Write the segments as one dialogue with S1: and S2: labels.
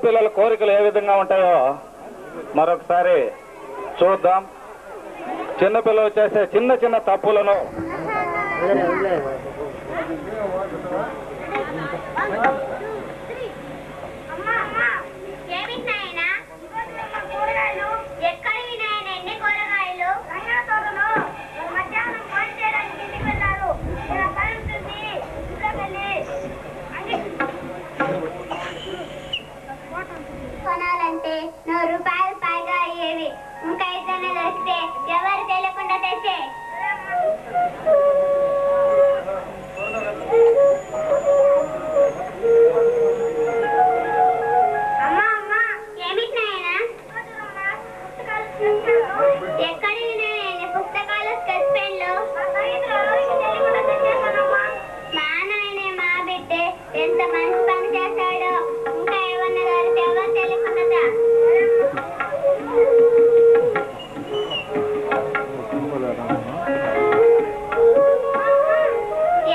S1: పిల్లల కోరికలు ఏ విధంగా ఉంటాయో మరొకసారి చూద్దాం. చిన్నపిల్లలు చేసే చిన్న చిన్న తప్పులను
S2: కొనాలంటే 100 రూపాయలు పైగా అయ్యేవి. ఇంకా ఇతనే తెస్తే ఎవరు తెలియకుండా తెచ్చే. అమ్మా అమ్మా ఏమిటినాయనా? ఎక్కడివి నాయన పుస్తకాలు స్కెచ్ పెన్లు? మా నాయనే మా బిడ్డే ఎంత మంచి పని చేశాడో. ఇంకా ఏమన్నా గారికి ఎవరు తెలియకుండా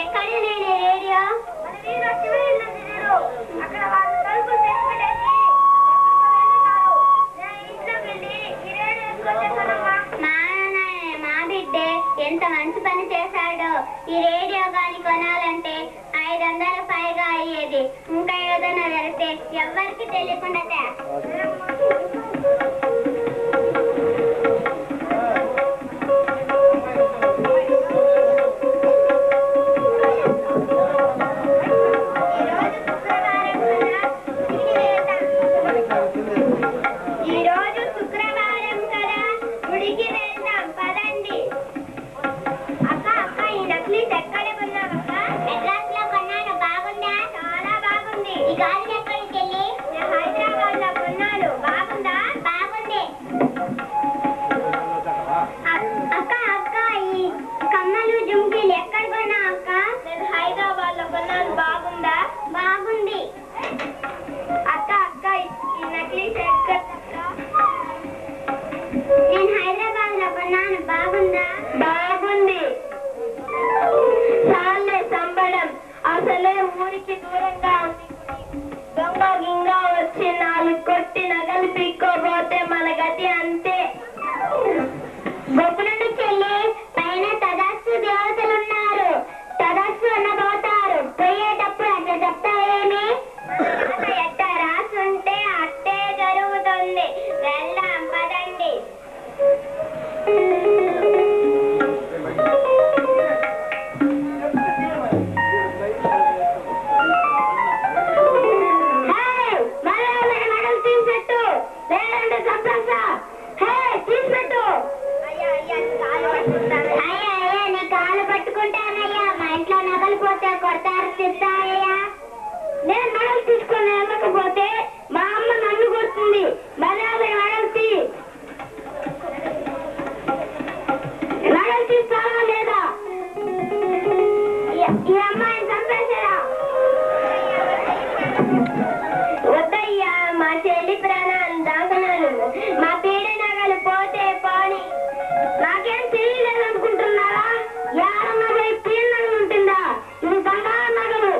S2: ఎక్కడ నేను రేడియో మా బిడ్డే ఎంత మంచి పని చేశాడో. ఈ రేడియో గాని కొనాలంటే 500 పైగా అయ్యేది. ఇంకా ఏదైనా వెళ్తే ఎవరికి తెలియకుండా ఈరోజు శుక్రవారం కదా, గుడికి వెళ్దాం పదండి. అక్క అక్క ఈ నక్లీస్ ఎక్కడ కొన్నావక్క? మెడ్రాస్ లో కొన్నాను. బాగుందా? చాలా బాగుంది. ఈ గాలి ఎక్కడికి వెళ్ళి? హైదరాబాద్ లో కొన్నాను. బాగుందా? బాగుంది. అక్క అక్క ఈ కమ్మలు జుంకీలు ఎక్కడ కొన్నావు అక్క? నేను హైదరాబాద్ లో కొన్నాను. బాగుందా? బాగుంది. అక్క అక్క ఈ నక్లీస్ ఎక్కడ? నేను హైదరాబాద్ లో కొన్నాను. బాగుందా? బాగుంది. చాలే సంబడం. అసలే ఊరికి దూరంగా ఉంది. దొంగ గింగ వచ్చి 4 కొట్టి నగలు పిక్కోబోతే మన గతి అంతే. గొప్పనుండి చెల్లి పైన తదాస్తు దేవతలున్నారు. తదాస్తు అనబోతారు. పోయేటప్పుడు అట్లా చెప్తారేమి? ఎట్ట రాసుంటే అట్టే జరుగుతుంది. వెళ్దాం పదండి. నేను మెడలు తీసుకొని వెళ్ళకపోతే మా అమ్మ నన్ను కొడుతుంది. మర్యాద మెడలు తీస్తారా లేదా? ఈ అమ్మాయిని చంపేశారా? వద్దయ్యా, మా చెల్లి ప్రాణాలు దాకనాలు. మా పీడ నగలు పోతే పోని. నాకేం తెలియలేదు అనుకుంటున్నారా? యారన్న పోయి పీడ నగలు ఉంటుందా? ఇది బంగారు నగలు.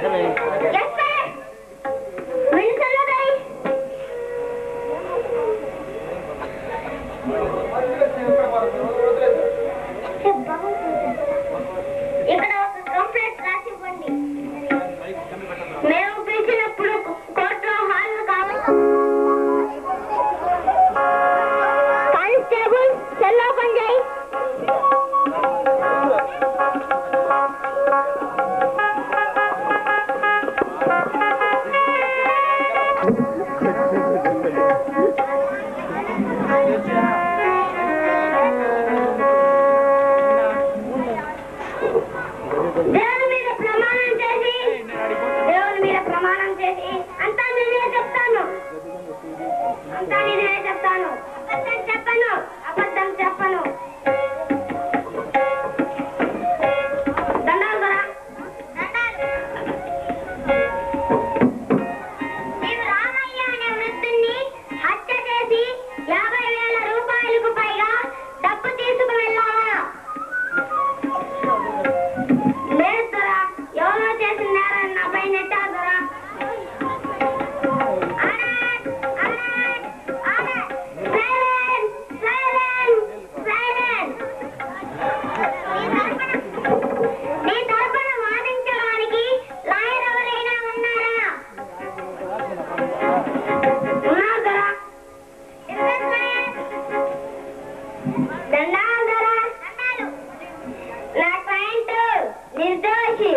S2: Yes, sir. Minister Logai. ఇక్కడ ఒక కంప్లైంట్ రాసి ఇవ్వండి. మేము పిలిచినప్పుడు కోర్టులో హాజరు కావాలి. కానిస్టేబుల్ సెల్ ఓపెన్ చేయి. దేవుని మీద ప్రమాణం చేసి అంతా నేనే చెప్తాను. అబద్ధం చెప్పను. దండాలు దొర. నీవు రామయ్య అనే వృద్ధుణ్ణి హత్య చేసి 50,000 రూపాయలకు పైగా డబ్బు తీసుకు వెళ్ళావా? లేదు దొర. ఎవరో చేసిన నేరాన్ని నాపై నెట్టారు దొర. నీ తరపున వాదించడానికి లాయర్ ఎవరైనా ఉన్నారా? ఉన్నారు దొర. దండాలు దొర. నా క్లయింట్ నిర్దోషి.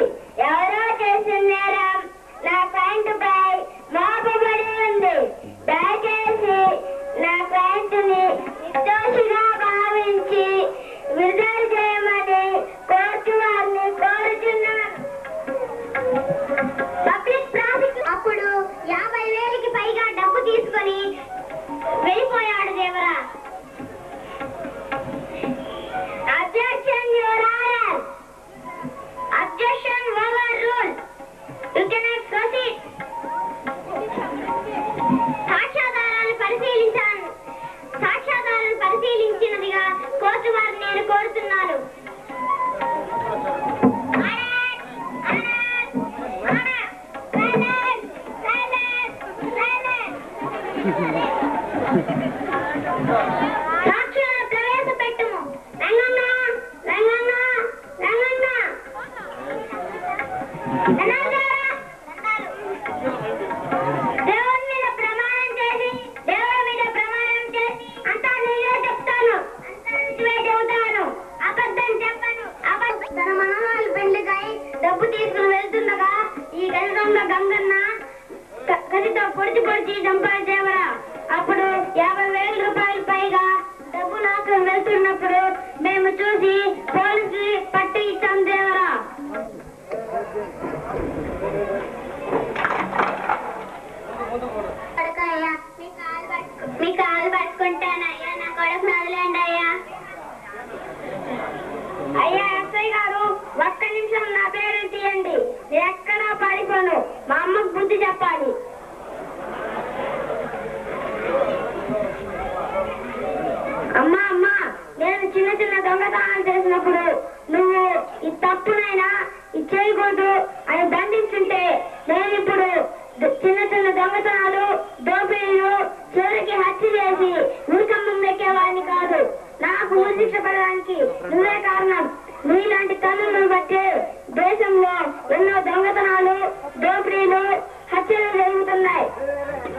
S2: ఎవరో చేసిన నేరం నా క్లయింట్ పై మోపబడి ఉంది. దయచేసి నా క్లయింట్ ని నిర్దోషిగా భావించి విడుదల చేయమని కోర్టు వారిని కోరుచున్నాను. పబ్లిక్ ప్రాసిక్యూటర్ అప్పుడు 50,000కి పైగా డబ్బు తీసుకొని వెళ్ళిపోయాడు దేవరా. Objection your honour. Objection overrule. You cannot proceed. సాక్ష్యాధారాలను పరిశీలించినదిగా కోర్టు వారిని నేను కోరుతున్నాను. సాక్ష్యాలను ప్రవేశపెట్టుము. రంగన్న రంగన్న రంగన్న దేవుని మీద ప్రమాణం చేసి అంతా నేనే చెప్తాను. చెబుతాను. అబద్ధం చెప్పను. తన మనవాళ్ళ పెళ్లికై డబ్బు తీసుకుని వెళ్తుండగా ఈ గదిలో గంగన్న గదితో పొడిచి చంపాదేవరా. అప్పుడు 50,000 రూపాయలు పైగా డబ్బు నాకు వెళ్తున్నప్పుడు మేము చూసి పోలీసు పట్టు ఇచ్చాం దేవరా. మీ కాలు పట్టుకుంటానయ్యా. నా కొడుకు వదిలేండి అయ్యా. అయ్యా ఎస్ఐ గారు, ఒక్క నిమిషం నా పేరు తీయండి. నేను ఎక్కడా పారిపోను. మా అమ్మకు బుద్ధి చెప్పాలి. అమ్మా నేను చిన్న దొంగతనాలు చేసినప్పుడు నువ్వు ఈ తప్పునైనా ఇది చేయకూడదు అని దండించుంటే నేను ఇప్పుడు చిన్న దొంగతనాలు, దోపిడీలు, చివరికి హత్య చేసి ఉరికమ్మం ఎక్కేవాడిని కాదు. నాకు ఉరిశిక్ష పడడానికి నువ్వే కారణం. నీలాంటి తల్లులను బట్టి దేశంలో ఎన్నో దొంగతనాలు, దోపిడీలు, హత్యలు జరుగుతున్నాయి.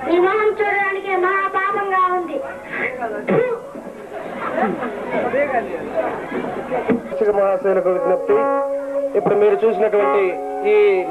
S2: నీ మొహం చూడడానికి మహా పాపంగా ఉంది.
S3: మహాశయులకు విజ్ఞప్తి. ఇప్పుడు మీరు చూసినటువంటి ఈ